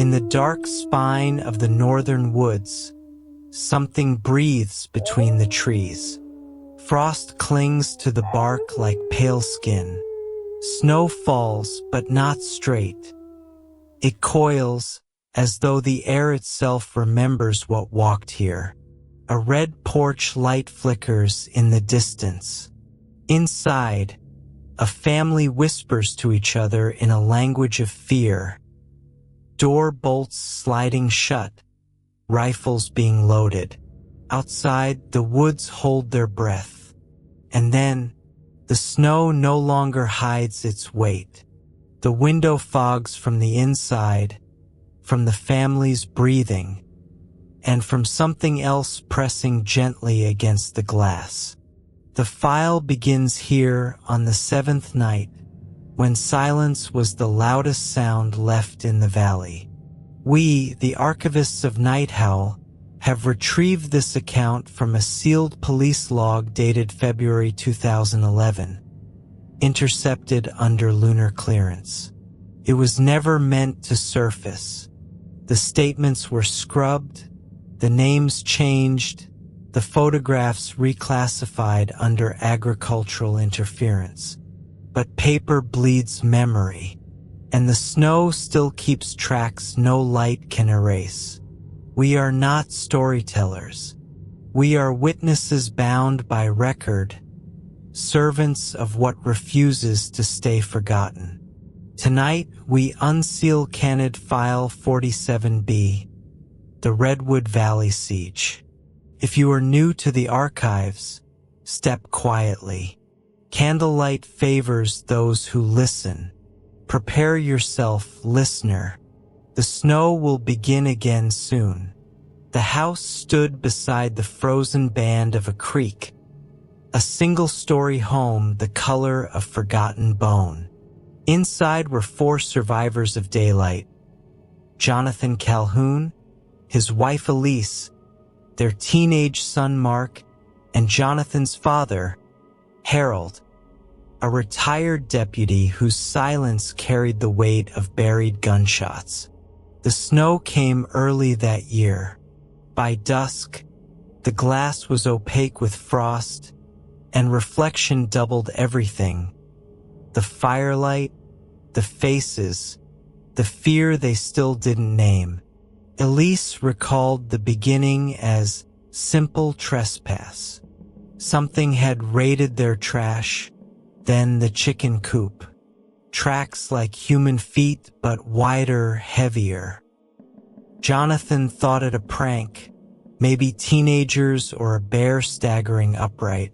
In the dark spine of the northern woods, something breathes between the trees. Frost clings to the bark like pale skin. Snow falls, but not straight. It coils, as though the air itself remembers what walked here. A red porch light flickers in the distance. Inside, a family whispers to each other in a language of fear. Door bolts sliding shut, rifles being loaded. Outside, the woods hold their breath. And then, the snow no longer hides its weight. The window fogs from the inside, from the family's breathing, and from something else pressing gently against the glass. The file begins here on the 7th night, when silence was the loudest sound left in the valley. We, the archivists of NightHowl, have retrieved this account from a sealed police log dated February 2011, intercepted under lunar clearance. It was never meant to surface. The statements were scrubbed, the names changed, the photographs reclassified under agricultural interference. But paper bleeds memory, and the snow still keeps tracks no light can erase. We are not storytellers. We are witnesses bound by record, servants of what refuses to stay forgotten. Tonight, we unseal Candid File 47B, the Redwood Valley Siege. If you are new to the archives, step quietly. Candlelight favors those who listen. Prepare yourself, listener. The snow will begin again soon. The house stood beside the frozen band of a creek, a single-story home the color of forgotten bone. Inside were 4 survivors of daylight: Jonathan Calhoun, his wife Elise, their teenage son Mark, and Jonathan's father, Harold, a retired deputy whose silence carried the weight of buried gunshots. The snow came early that year. By dusk, the glass was opaque with frost, and reflection doubled everything. The firelight, the faces, the fear they still didn't name. Elise recalled the beginning as simple trespass. Something had raided their trash, then the chicken coop. Tracks like human feet, but wider, heavier. Jonathan thought it a prank, maybe teenagers or a bear staggering upright.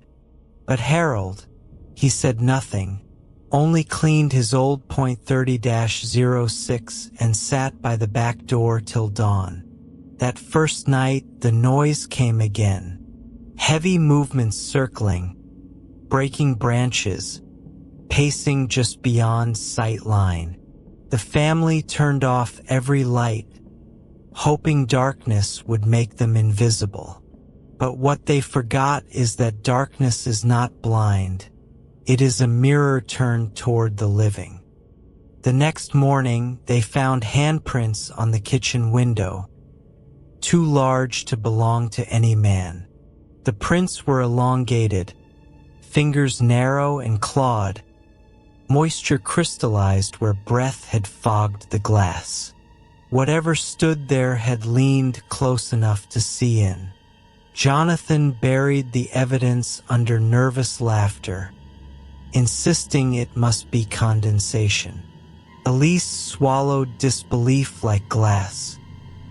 But Harold, he said nothing, only cleaned his old .30-06 and sat by the back door till dawn. That first night, the noise came again. Heavy movements circling, breaking branches, pacing just beyond sight line. The family turned off every light, hoping darkness would make them invisible. But what they forgot is that darkness is not blind. It is a mirror turned toward the living. The next morning, they found handprints on the kitchen window, too large to belong to any man. The prints were elongated, fingers narrow and clawed. Moisture crystallized where breath had fogged the glass. Whatever stood there had leaned close enough to see in. Jonathan buried the evidence under nervous laughter, insisting it must be condensation. Elise swallowed disbelief like glass.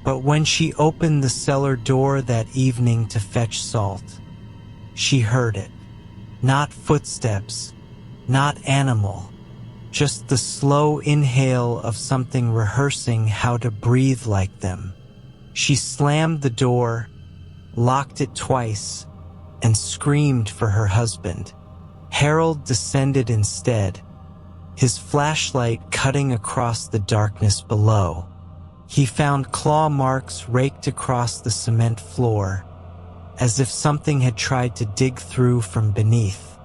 But when she opened the cellar door that evening to fetch salt, she heard it. Not footsteps, not animal, just the slow inhale of something rehearsing how to breathe like them. She slammed the door, locked it twice, and screamed for her husband. Harold descended instead, his flashlight cutting across the darkness below. He found claw marks raked across the cement floor, as if something had tried to dig through from beneath.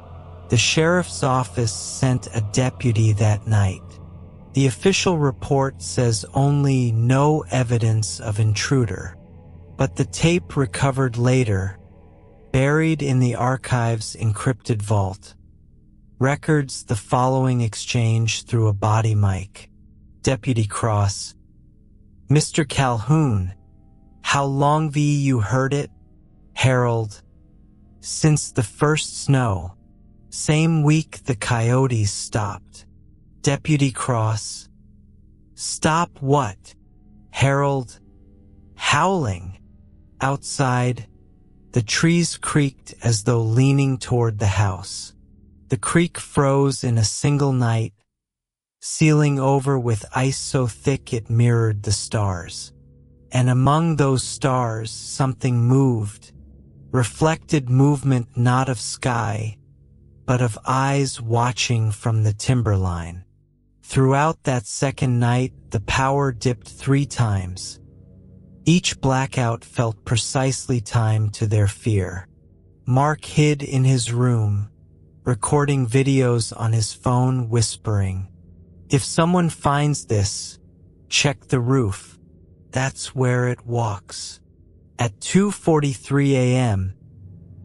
The sheriff's office sent a deputy that night. The official report says only no evidence of intruder, but the tape recovered later, buried in the archive's encrypted vault, records the following exchange through a body mic. Deputy Cross: "Mr. Calhoun, how long have you heard it?" Harold: "Since the first snow. Same week the coyotes stopped." Deputy Cross: "Stop what?" Harold: "Howling." Outside, the trees creaked as though leaning toward the house. The creek froze in a single night, sealing over with ice so thick it mirrored the stars. And among those stars something moved, reflected movement not of sky, but of eyes watching from the timberline. Throughout that second night, the power dipped 3 times. Each blackout felt precisely timed to their fear. Mark hid in his room, recording videos on his phone, whispering, "If someone finds this, check the roof. That's where it walks." At 2:43 a.m.,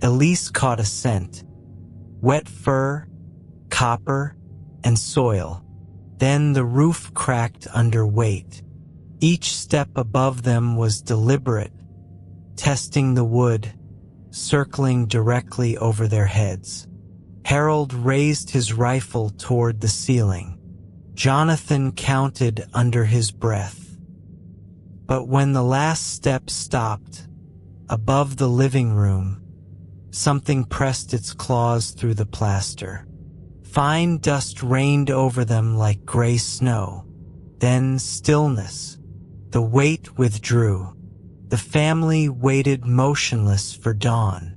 Elise caught a scent: wet fur, copper, and soil. Then the roof cracked under weight. Each step above them was deliberate, testing the wood, circling directly over their heads. Harold raised his rifle toward the ceiling. Jonathan counted under his breath. But when the last step stopped, above the living room, something pressed its claws through the plaster. Fine dust rained over them like gray snow. Then stillness. The weight withdrew. The family waited motionless for dawn.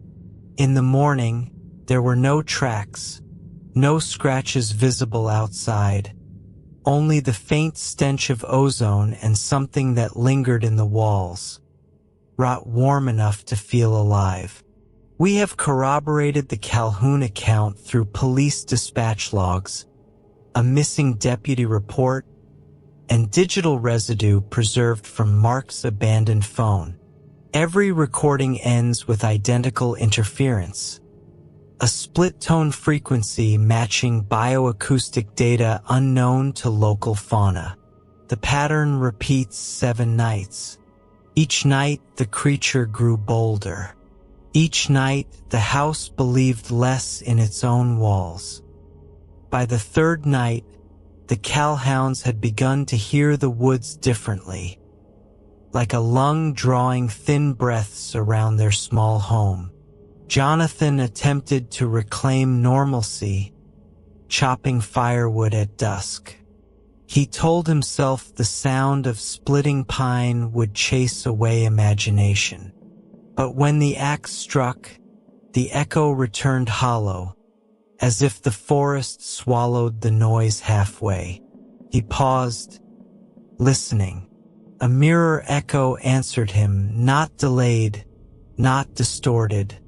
In the morning, there were no tracks, no scratches visible outside, only the faint stench of ozone and something that lingered in the walls, wrought warm enough to feel alive. We have corroborated the Calhoun account through police dispatch logs, a missing deputy report, and digital residue preserved from Mark's abandoned phone. Every recording ends with identical interference, a split-tone frequency matching bioacoustic data unknown to local fauna. The pattern repeats 7 nights. Each night, the creature grew bolder. Each night, the house believed less in its own walls. By the 3rd night, the Calhouns had begun to hear the woods differently, like a lung drawing thin breaths around their small home. Jonathan attempted to reclaim normalcy, chopping firewood at dusk. He told himself the sound of splitting pine would chase away imagination. But when the axe struck, the echo returned hollow, as if the forest swallowed the noise halfway. He paused, listening. A mirror echo answered him, not delayed, not distorted,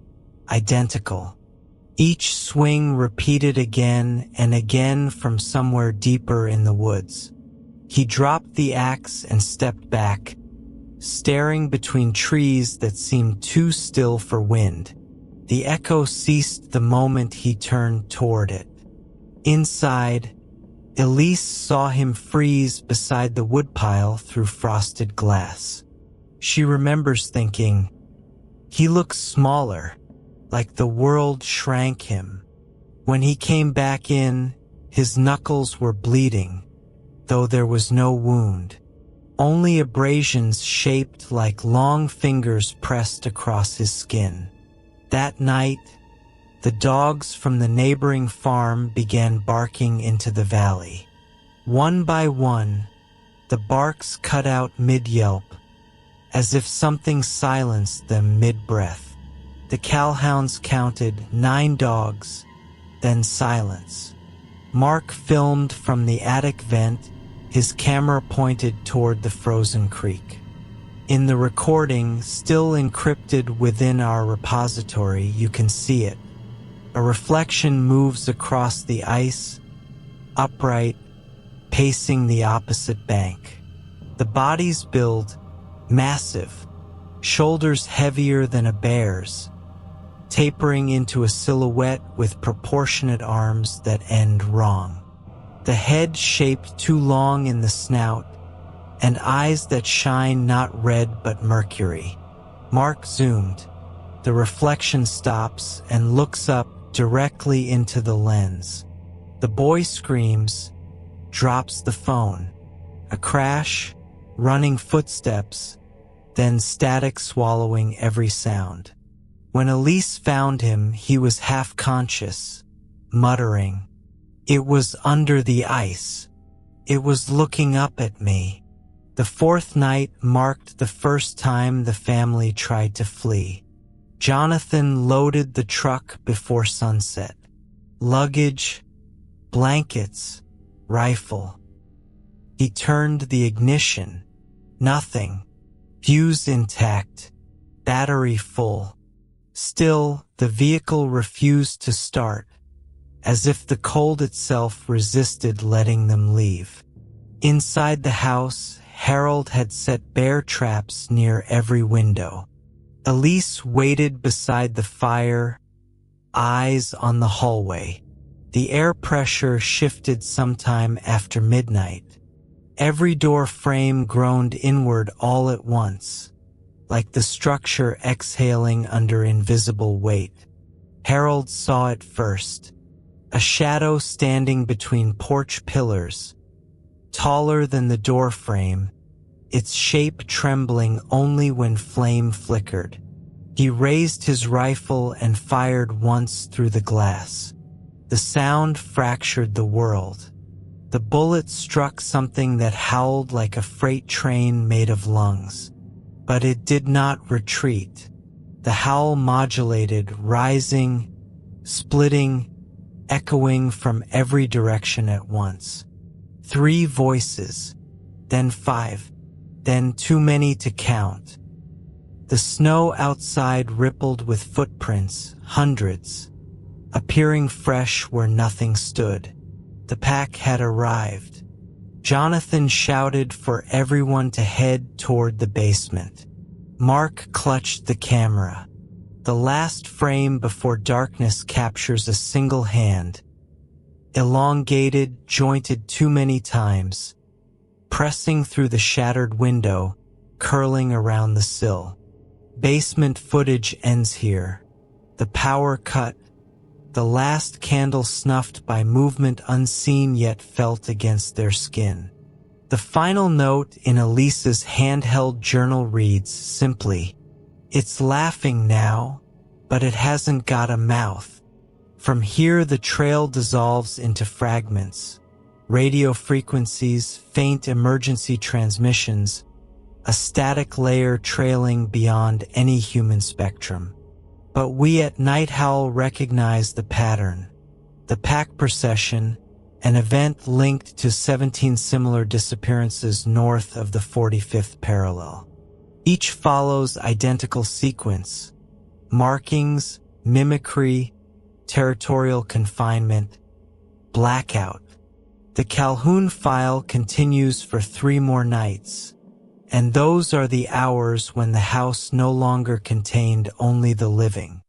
identical. Each swing repeated again and again from somewhere deeper in the woods. He dropped the axe and stepped back, staring between trees that seemed too still for wind. The echo ceased the moment he turned toward it. Inside, Elise saw him freeze beside the woodpile through frosted glass. She remembers thinking, he looks smaller, like the world shrank him. When he came back in, his knuckles were bleeding, though there was no wound. Only abrasions shaped like long fingers pressed across his skin. That night, the dogs from the neighboring farm began barking into the valley. One by one, the barks cut out mid-yelp, as if something silenced them mid-breath. The Calhouns counted 9 dogs, then silence. Mark filmed from the attic vent, his camera pointed toward the frozen creek. In the recording, still encrypted within our repository, you can see it. A reflection moves across the ice, upright, pacing the opposite bank. The body's build, massive, shoulders heavier than a bear's, tapering into a silhouette with proportionate arms that end wrong. The head shaped too long in the snout, and eyes that shine not red but mercury. Mark zoomed. The reflection stops and looks up directly into the lens. The boy screams, drops the phone. A crash, running footsteps, then static swallowing every sound. When Elise found him, he was half conscious, muttering, "It was under the ice. It was looking up at me." The fourth night marked the first time the family tried to flee. Jonathan loaded the truck before sunset. Luggage, blankets, rifle. He turned the ignition. Nothing. Fuse intact. Battery full. Still, the vehicle refused to start, as if the cold itself resisted letting them leave. Inside the house, Harold had set bear traps near every window. Elise waited beside the fire, eyes on the hallway. The air pressure shifted sometime after midnight. Every door frame groaned inward all at once, like the structure exhaling under invisible weight. Harold saw it first. A shadow standing between porch pillars, taller than the door frame, its shape trembling only when flame flickered. He raised his rifle and fired once through the glass. The sound fractured the world. The bullet struck something that howled like a freight train made of lungs. But it did not retreat. The howl modulated, rising, splitting, echoing from every direction at once. 3 voices, then 5, then too many to count. The snow outside rippled with footprints, hundreds, appearing fresh where nothing stood. The pack had arrived. Jonathan shouted for everyone to head toward the basement. Mark clutched the camera. The last frame before darkness captures a single hand, elongated, jointed too many times, pressing through the shattered window, curling around the sill. Basement footage ends here. The power cut, the last candle snuffed by movement unseen yet felt against their skin. The final note in Elise's handheld journal reads simply, "It's laughing now, but it hasn't got a mouth." From here the trail dissolves into fragments. Radio frequencies, faint emergency transmissions, a static layer trailing beyond any human spectrum. But we at NightHowl recognize the pattern. The pack procession, an event linked to 17 similar disappearances north of the 45th parallel. Each follows identical sequence: markings, mimicry, territorial confinement, blackout. The Calhoun file continues for 3 more nights, and those are the hours when the house no longer contained only the living.